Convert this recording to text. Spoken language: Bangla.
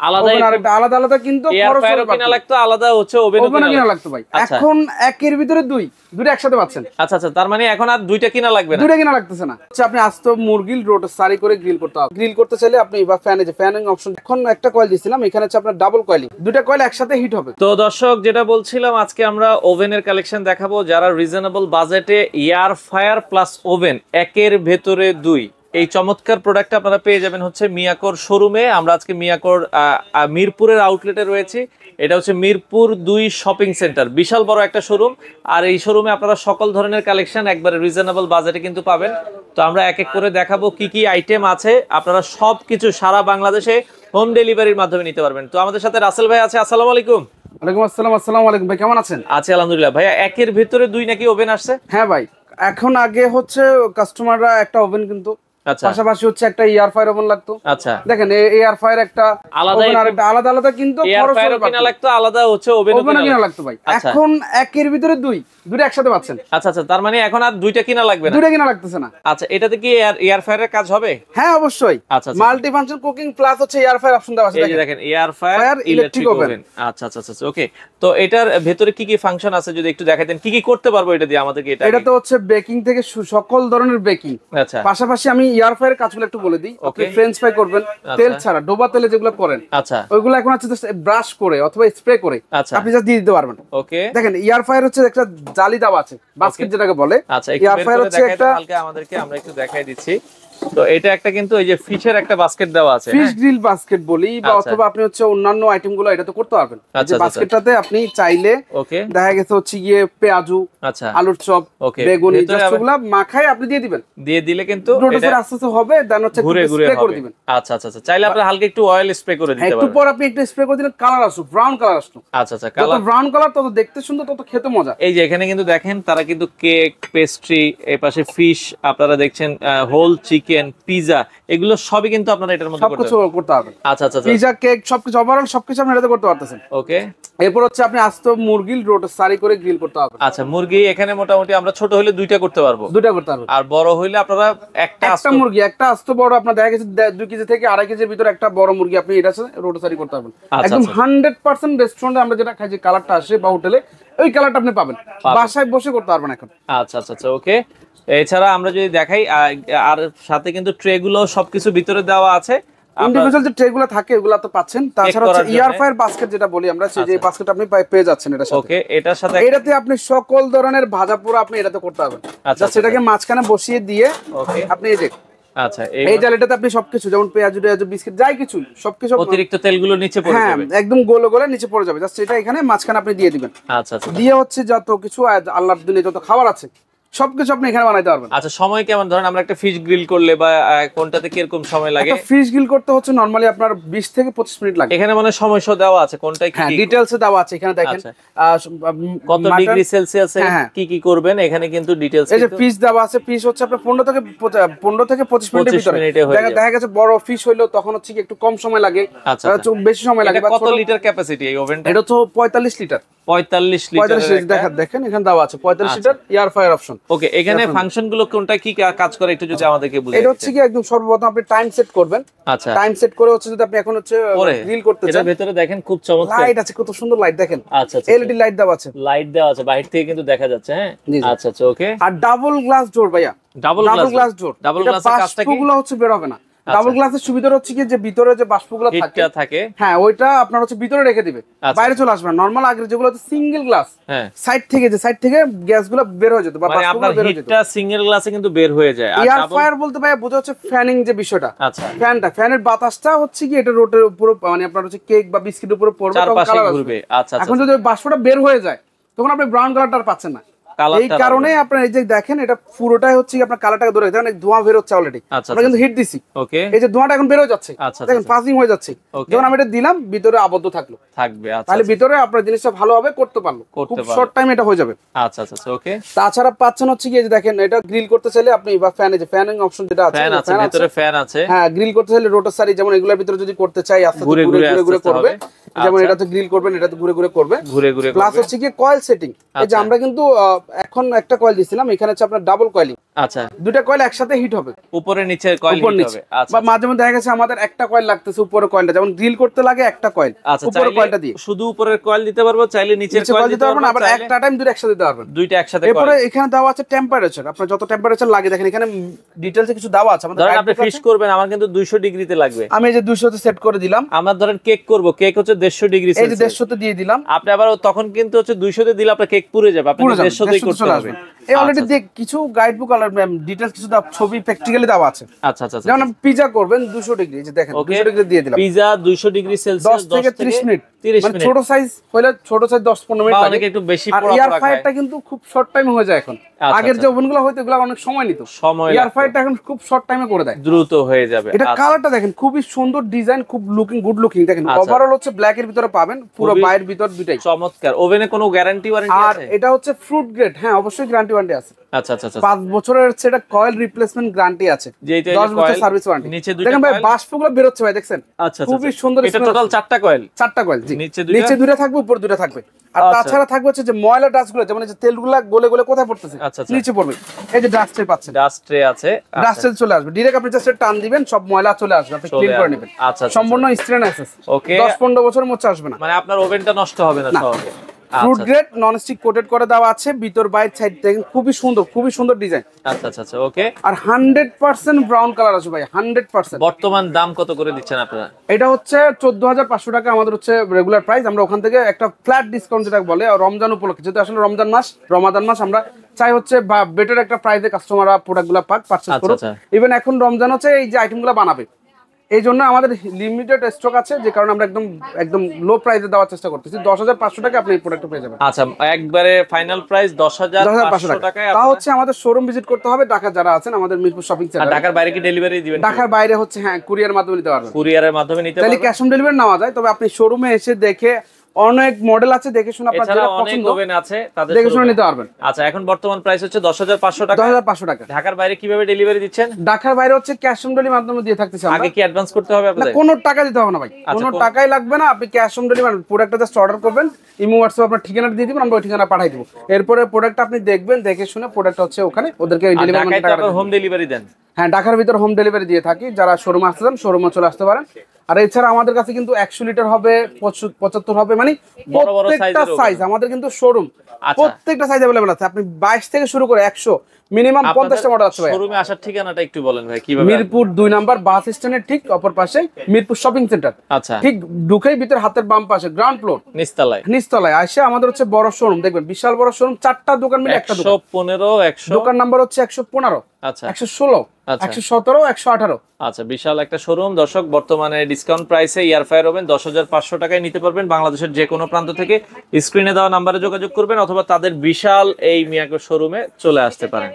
আলাদা আরেকটা আলাদা আলাদা কিন্তু এয়ার ফ্রায়ারও কিনা লাগতো, আলাদা হচ্ছে ওভেনও কিনা লাগতো ভাই। এখন একের ভিতরে দুইটা একসাথে পাচ্ছেন। আচ্ছা আচ্ছা, তার মানে এখন আর দুইটা কিনা লাগবে না, দুইটা কিনা লাগতেছে না। আপনি আস্ত মুরগি রোটারি করে গ্রিল করতে হবে। গ্রিল করতে চাইলে আপনি বা ফ্যানিং অপশন, এখন একটা কয়েল দিয়েছিলাম, এখানে হচ্ছে আপনার ডাবল কয়েলিং, দুইটা কয়েল একসাথে হিট হবে। তো দর্শক যেটা বলছিলাম, আজকে আমরা ওভেনের কালেকশন দেখাবো যারা রিজনেবল বাজেটে এয়ার ফ্রায়ার প্লাস ওভেন একের ভেতরে দুই, এই চমৎকার প্রোডাক্ট আপনারা পেয়ে যাবেন হচ্ছে মিয়াকোর শোরুমে। আমরা আজকে মিয়াকোর মিরপুরের আউটলেটে রয়েছি। এটা হচ্ছে মিরপুর 2 শপিং সেন্টার, বিশাল বড় একটা শোরুম। আর এই শোরুমে আপনারা সকল ধরনের কালেকশন একবারে রিজনেবল বাজেটে কিন্তু পাবেন। তো আমরা এক এক করে দেখাবো কি কি আইটেম আছে, আপনারা সবকিছু সারা বাংলাদেশে হোম ডেলিভারির মাধ্যমে নিতে পারবেন। তো আমাদের সাথে রাসেল ভাই আছে। আসসালামু আলাইকুম। ওয়ালাইকুম আসসালাম। আসসালামু আলাইকুম ভাই, কেমন আছেন? আছি আলহামদুলিল্লাহ। ভাইয়া একের ভিতরে দুই নাকি ওভেন আসছে? হ্যাঁ ভাই, এখন আগে হচ্ছে কাস্টমাররা একটা ওভেন কিন্তু পাশাপাশি হচ্ছে একটা এয়ার ফ্রায়ার ওভেন লাগতো। আচ্ছা, দেখেন এয়ার ফ্রায়ার একটা আলাদা আরেকটা আলাদা আলাদা কিন্তু এয়ার ফ্রায়ারও কিনা লাগতো, আলাদা হচ্ছে ওভেনও কিনা লাগতো ভাই। এখন একের ভিতরে দুইটা একসাথে পাচ্ছেন। আচ্ছা আচ্ছা, তার মানে এখন আর দুইটা কিনা লাগবে না, দুইটা কিনা লাগতেছে না। আচ্ছা, এটাতে কি এয়ার ফ্রায়ারের কাজ হবে? হ্যাঁ অবশ্যই। আচ্ছা, মাল্টি ফাংশন কুকিং প্লাস হচ্ছে এয়ার ফ্রায়ার অপশন দেওয়া আছে। এই যে দেখেন এয়ার ফ্রায়ার ইলেকট্রিক ওভেন। আচ্ছা আচ্ছা আচ্ছা, ওকে। তো এটার ভেতরে কি কি ফাংশন আছে যদি একটু দেখাতেন, কি কি করতে পারবো এটা দিয়ে আমাদেরকে? এটা তো হচ্ছে বেকিং থেকে সকল ধরনের বেকিং। আচ্ছা, পাশাপাশি আমি এয়ার ফ্রায়ারের কাজগুলো একটু বলে দিই। আপনি ফ্রেঞ্চ ফ্রাই করবেন তেল ছাড়া, ডোবা তেলে যেগুলো করেন, আচ্ছা, ওইগুলো এখন আছে ব্রাশ করে অথবা স্প্রে করে আপনি জাস্ট দিয়ে দিতে পারবেন। ওকে, দেখেন এয়ার ফ্রায়ার হচ্ছে একটা জালি দেওয়া আছে, বাস্কেট যেটাকে বলে। আচ্ছা, এয়ার ফ্রায়ার হচ্ছে একটা হালকা আমাদেরকে আমরা একটু দেখাই দিচ্ছি। তো এটা একটা কিন্তু এই যে ফিশের একটা বাস্কেট দেওয়া আছে, ফিশ গ্রিল বাস্কেট বলি, বা অথবা আপনি হচ্ছে অন্যান্য আইটেম গুলো এটা তো করতে পারবেন। যে বাস্কেটটাতে আপনি চাইলে দেখা গেছে হচ্ছে গিয়ে পেঁয়াজু, আচ্ছা, আলুর চপ, বেগুনি জাস্টগুলো মাখায় আপনি দিয়ে দিবেন। দিয়ে দিলে কিন্তু এটা আস্তে আস্তে হবে, দেন হচ্ছে ঘুরে ঘুরে করে দিবেন। আচ্ছা আচ্ছা আচ্ছা, চাইলে আপনি হালকা একটু অয়েল স্প্রে করে দিতে পারবেন। একটু পর আপনি একটু স্প্রে করে দিলে কালার আসবে, ব্রাউন কালার আসবে। আচ্ছা আচ্ছা, কালার ব্রাউন কালার তত দেখতে সুন্দর, তত খেতে মজা। এই যে এখানে কিন্তু দেখেন তারা কিন্তু কেক, পেস্ট্রি, এই পাশে ফিশ আপনারা দেখছেন, হোল চিকেন, পিজা, এগুলো সবই কিন্তু আপনারা এটার মধ্যে করতে পারবেন। আচ্ছা আচ্ছা, পিজা, কেক সবকিছু ওভারঅল সবকিছু আপনি এটাতে করতে পারতেছেন। ওকে, এরপর হচ্ছে আপনি আস্ত মুরগি রোটারি করে গ্রিল করতে পারবেন। আচ্ছা, মুরগি এখানে মোটামুটি আমরা ছোট হলে দুইটা করতে পারবো, আর বড় হইলে আপনারা একটা মুরগি, একটা আস্ত বড় আপনার দেখা গেছে 2 কেজি থেকে 2.5 কেজির ভিতরে একটা বড় মুরগি আপনি এটা রোটারি করতে পারবেন। একদম 100% রেস্টুরেন্টে আমরা যেটা খাই যে কালারটা আসে বা হোটেলে, ওই কালারটা আপনি পাবেন, বাসায় বসে করতে পারবেন এখন। আচ্ছা আচ্ছা আচ্ছা, ওকে। এছাড়া আমরা যদি দেখাই, আর সাথে কিন্তু ট্রে গুলো সবকিছু ভিতরে দেওয়া আছে। ইন্ডিভিজুয়াল যে ট্রে গুলো থাকে ওগুলো তো পাচ্ছেন। তাছাড়া হচ্ছে এয়ার ফ্রায়ার বাস্কেট যেটা বলি আমরা, সেই যে বাস্কেট আপনি পেয়ে যাচ্ছেন এটার সাথে। ওকে, এটার সাথে এটাতে আপনি সকল ধরনের ভাজা পোড়া আপনি এটাতে করতে পারবেন। আচ্ছা, সেটাকে মাঝখানে বসিয়ে দিয়ে আপনি এই যে, আচ্ছা, এই জালিটাতে আপনি সবকিছু যেমন পেঁয়াজু বিস্কিট যাই কিছু সবকিছু অতিরিক্ত তেলগুলো নিচে পড়ে যাবে, একদম গোলে গোলে নিচে পড়ে যাবে। জাস্ট এটা এখানে মাঝখানে আপনি দিয়ে দিবেন। আচ্ছা আচ্ছা, দিয়ে হচ্ছে যত কিছু আল্লাহর দিনে যত খাবার আছে সবকিছু আপনি এখানে বানাইতে পারবেন। আচ্ছা, সময় কেমন? ধরেন আমরা একটা ফিশ গ্রিল করলে বা কোনটাতে কিরকম সময় লাগে? ফিশ গ্রিল করতে হচ্ছে নরমালি আপনার 20 থেকে 25 মিনিট লাগে। এখানে মানে সময় দেওয়া আছে কোনটা কি ডিটেইলসে দেওয়া আছে। এখানে দেখেন কত ডিগ্রি সেলসিয়াসে কি কি করবেন, এখানে কিন্তু ডিটেইলস। এই যে ফিশ দেওয়া আছে, ফিশ হচ্ছে আপনার 15 থেকে 25 মিনিটের ভিতরে। দেখা গেছে বড় ফিশ হইলো তখন হচ্ছে কি একটু কম সময় লাগে, বেশি সময় লাগে। কত লিটার ক্যাপাসিটি এই ওভেনটা? এটা তো 45 লিটার। 45 লিটার দেখেন এখানে দেওয়া আছে 45 লিটার এয়ার ফ্রায়ার অপশন। ওকে, এখানে ফাংশন গুলো কোনটা কি কাজ করে একটু যদি আমাদেরকে বুঝাই। এটা হচ্ছে কি একদম সর্বপ্রথম আপনি টাইম সেট করবেন। আচ্ছা, টাইম সেট করে হচ্ছে যদি আপনি এখন হচ্ছে গ্রিল করতে চান, এর ভিতরে দেখেন খুব চমৎকার লাইট আছে, কত সুন্দর লাইট দেখেন। আচ্ছা, এলইডি লাইট দেওয়া আছে, বাইরে থেকে কিন্তু দেখা যাচ্ছে। হ্যাঁ, আচ্ছা আচ্ছা, ওকে। আর ডাবল গ্লাস ডোর ভাইয়া, ডাবল গ্লাস ডোর। ডাবল গ্লাসের কাজটা কি? বাষ্পগুলো হচ্ছে বের হবে না। ডাবল গ্লাসের সুবিধা হচ্ছে কি যে ভিতরে যে বাষ্পগুলো থাকে, হ্যাঁ, ওইটা আপনার হচ্ছে ভিতরে রেখে দিবে, বাইরে চলে আসবে না। নরমাল আগে যেগুলো হচ্ছে সিঙ্গেল গ্লাস, সাইড থেকে গ্যাসগুলো বের হয়ে যেত বা বাষ্পগুলো বের হয়ে যেত, হিটটা সিঙ্গেল গ্লাসে কিন্তু বের হয়ে যায়। আর এয়ার ফ্রায়ার বলতে ভাই বোঝা হচ্ছে ফ্যানিং যে বিষয়টা। আচ্ছা, ফ্যানের বাতাসটা হচ্ছে কি এটা রোটের উপর মানে আপনার হচ্ছে কেক বা বিস্কিটের উপরে পড়বে, চারপাশে ঘুরবে। আচ্ছা, এখন যদি বাষ্পটা বের হয়ে যায় তখন আপনি ব্রাউন কালারটা আর পাচ্ছেন না। এই কারণে আপনার এই যে দেখেন এটা পুরোটাই হচ্ছে আপনার কালারটাকে ধরে দেখেন ধোঁয়া বের হচ্ছে অলরেডি। আমরা কিন্তু হিট দিছি, ওকে, এই যে ধোঁয়াটা এখন বের হয়ে যাচ্ছে, দেখেন পাসিং হয়ে যাচ্ছে। যখন আমি এটা দিলাম ভিতরে আবদ্ধ থাকবে, তাহলে ভিতরে আপনার জিনিসটা ভালোভাবে করতে পারলো, খুব শর্ট টাইম এটা হয়ে যাবে। আচ্ছা আচ্ছা, ওকে। তাছাড়া পাচ্ছেন হচ্ছে কি এই যে দেখেন এটা গ্রিল করতে চাইলে আপনি বা ফ্যানিং অপশন যেটা আছে, ভিতরে ফ্যান আছে, হ্যাঁ, গ্রিল করতে চাইলে রোটারি যেমন এগুলোর ভিতরে যদি করতে চাই আস্তে ঘুরে ঘুরে করবে। যেমন এটাতে গ্রিল করবেন, এটাতে ঘুরে ঘুরে করবে, প্লাস হচ্ছে কি কয়েল সেটিং। এই যে আমরা কিন্তু এখন একটা কয়েল দিছিলাম, এখানে হচ্ছে আপনার ডাবল কয়েলিং। আচ্ছা, দুটো কয়েল একসাথে হিট হবে, উপরে নিচে কয়েল হিট হবে। আচ্ছা, বা মাঝে মধ্যে দেখা গেছে আমাদের একটা কয়েল লাগতেছে, উপরে কয়েলটা যেমন গ্রিল করতে লাগে একটা কয়েল, উপরে কয়েলটা দিয়ে শুধু উপরের কয়েল দিতে পারবো, চাইলে নিচের কয়েল দিতে পারবো, আবার একটা টাইম দুটো একসাথে দিতে পারবেন, দুইটা একসাথে। এরপরে এখানে দেওয়া আছে টেম্পারেচার, আপনার যত টেম্পারেচার লাগে দেখেন এখানে ডিটেইলসে কিছু দেওয়া আছে। আমাদের ধরেন আপনি ফিশ করবেন, আমার কিন্তু 200 ডিগ্রিতে লাগবে, আমি এই যে 200 তে সেট করে দিলাম। আমরা ধরেন কেক করব, কেক হচ্ছে 150 ডিগ্রি সেলসিয়াস, এই যে 150 তে দিয়ে দিলাম। আপনি আবার তখন কিন্তু হচ্ছে 200 তে দিলে আপনার কেক পুড়ে যাবে, আপনি 150 তেই করতে হবে। এই অলরেডি দেখ কিছু গাইড বুক আর ডিটেইলস কিছু ছবি প্র্যাকটিক্যালি দেওয়া আছে। আচ্ছা আচ্ছা, যেমন আপনি পিজা করবেন 200 ডিগ্রি, এই যে দেখেন 200 ডিগ্রি দিয়ে দিলাম। পিজা 200 ডিগ্রি সেলসিয়াস 10 থেকে 30 মিনিট, মানে ছোট সাইজ হলে ছোট সাইজ 10-15 মিনিট লাগে, অনেক একটু বেশি পোড়া পোড়া। এয়ার ফ্রায়ারটা কিন্তু খুব শর্ট টাইমে হয়ে যায় এখন। আগের যে ওভেনগুলো হয়তো এগুলো অনেক সময় নিত, এয়ার ফ্রায়ারটা এখন খুব শর্ট টাইমে করে দেয়, দ্রুত হয়ে যাবে। এটা কালারটা দেখেন খুবই সুন্দর ডিজাইন, খুব লুকিং গুড লুকিং। দেখেন ওভারঅল হচ্ছে ব্ল্যাক এর ভিতরে পাবেন, পুরো বাইরের ভিতর দুটাই চমৎকার। ওভেনে কোনো গ্যারান্টি ওয়ারেন্টি আছে? আর এটা হচ্ছে ফ্রুট গ্রেড, হ্যাঁ অবশ্যই গ্যারান্টি ওয়ারেন্টি আছে। আচ্ছা আচ্ছা আচ্ছা, 5 বছরের হচ্ছে এটা কয়েল রিপ্লেসমেন্ট গ্যারান্টি আছে, 10 বছর সার্ভিস ওয়ারেন্টি। নিচে দুটো দেখেন ভাই বাষ্পগুলো বের হচ্ছে ভাই, দেখছেন খুবই সুন্দর। এটা টোটাল 4টা কয়েল, 4টা কয়েল, জি নিচে দুটো থাকবে, উপর দুটো থাকবে। আর তাছাড়া থাকবে হচ্ছে যে ময়লা ডাস্টগুলো, যেমন এই যে তেলগুলো গলে গলে কোথায় পড়তেছে, নিচে পড়বে। এই যে ডাস্ট ট্রে পাচ্ছেন, ডাস্ট ট্রে আছে, ডাস্ট ট্রে চলে আসবে ডাইরেক্ট, আপনি জাস্ট টান দিবেন সব ময়লা চলে আসবে, আপনি ক্লিন করে নেবেন। আচ্ছা, সম্পূর্ণ স্ট্রেন অ্যাক্সেস, ওকে, 10-15 বছরের মধ্যে আসবে না, মানে আপনার ওভেনটা নষ্ট হবে না সহজে। ফ্রুট গ্রেড ননস্টিক কোটেড করে দেওয়া আছে, ভিতর বাইরে সাইড দেখেন খুবই সুন্দর ডিজাইন। আচ্ছা আচ্ছা আচ্ছা, ওকে। আর 100% ব্রাউন কালার আছে ভাই, 100%। বর্তমান দাম কত করে দিচ্ছেন আপনারা? এটা হচ্ছে 14,500 টাকা আমাদের হচ্ছে রেগুলার প্রাইস। আমরা ওখান থেকে একটা ফ্ল্যাট ডিসকাউন্ট যেটা বলে রমজান উপলক্ষে, যেহেতু আসলে রমাদান মাস আমরা চাই হচ্ছে বেটার একটা প্রাইসে কাস্টমাররা প্রোডাক্টগুলো পারচেজ করুক। ইভেন এখন রমজান হচ্ছে এই যে আইটেমগুলো বানাবে, এই জন্য আমাদের লিমিটেড স্টক আছে, যে কারণে আমরা একদম লো প্রাইসে দেওয়ার চেষ্টা করতেছি। 10,500 টাকা আপনি এই প্রোডাক্টটা পেয়ে যাবেন। আচ্ছা, একবারে ফাইনাল প্রাইস 10,500 টাকায়। তা হচ্ছে আমাদের শোরুম ভিজিট করতে হবে, ঢাকা যারা আছেন আমাদের মিরপুর শপিং সেন্টার। ঢাকার বাইরে কি ডেলিভারি দিবেন? ঢাকার বাইরে হচ্ছে হ্যাঁ কুরিয়ার মাধ্যমে নিতে পারবেন, কুরিয়ারের মাধ্যমে নিতে পারবেন, তাহলে ক্যাশ অন ডেলিভারি নেওয়া যায়। তবে আপনি শোরুমে এসে দেখে অনেক মডেল আছে, দেখে শুনে আপনার যেটা পছন্দ ওভেন আছে তাদের দেখে শুনে নিতে পারবেন। আচ্ছা, এখন বর্তমান প্রাইস হচ্ছে 10,500 টাকা। 10,500 টাকা। ঢাকার বাইরে কিভাবে ডেলিভারি দিচ্ছেন? ঢাকার বাইরে হচ্ছে ক্যাশ অন ডেলিভারি মাধ্যমে দিয়ে থাকতেছি আমরা। আগে কি অ্যাডভান্স করতে হবে আপনাদের? না, কোনো টাকা দিতে হবে না ভাই, কোনো টাকাই লাগবে না। আপনি ক্যাশ অন ডেলিভারি প্রোডাক্টটা জাস্ট অর্ডার করবেন, ইমো হোয়াটসঅ্যাপ আপনার ঠিকানা দিয়ে দিবেন, আমরা ওই ঠিকানা পাঠিয়ে দেব। এরপরে প্রোডাক্ট আপনি দেখবেন, দেখে শুনে প্রোডাক্ট হচ্ছে ওখানে ওদেরকে ডেলিভারি টাকা হোম ডেলিভারি দেন? হ্যাঁ, ঢাকার ভিতরে হোম ডেলিভারি দিয়ে থাকি। যারা শোরুমে আসতে চান শোরুমে চলে আসতে পারেন। আর এছাড়া আমাদের কাছে কিন্তু 100 লিটার হবে, 75 হবে, মানে প্রত্যেকটা সাইজ আমাদের কিন্তু শোরুম প্রত্যেকটা সাইজ अवेलेबल আছে। আপনি 22 থেকে শুরু করে 100 মিনিমাম 50টা মডেল আছে ভাই। শোরুমে আসার ঠিকানাটা একটু বলেন ভাই, কিভাবে? মিরপুর 2 নাম্বার বাস স্ট্যান্ডের ঠিক অপর পাশে মিরপুর শপিং সেন্টার। আচ্ছা, ঠিক ঢুকেই ভিতর হাতের বাম পাশে গ্রাউন্ড ফ্লোর নিচতলায় আসে আমাদের হচ্ছে বড় শোরুম, দেখবেন বিশাল বড় শোরুম, 4টা দোকান মিলে একটা দোকান। 115 দোকান নাম্বার হচ্ছে 115, আচ্ছা 116, 117, 118। আচ্ছা, বিশাল একটা শোরুম। দর্শক, বর্তমানে ডিসকাউন্ট প্রাইসে এয়ার ফ্রায়ার ওভেন 10,500 টাকায় নিতে পারবেন বাংলাদেশের যে কোনো প্রান্ত থেকে। স্ক্রিনে দেওয়া নাম্বারে যোগাযোগ করবেন অথবা তাদের বিশাল এই মিয়াকো শোরুমে চলে আসতে পারেন।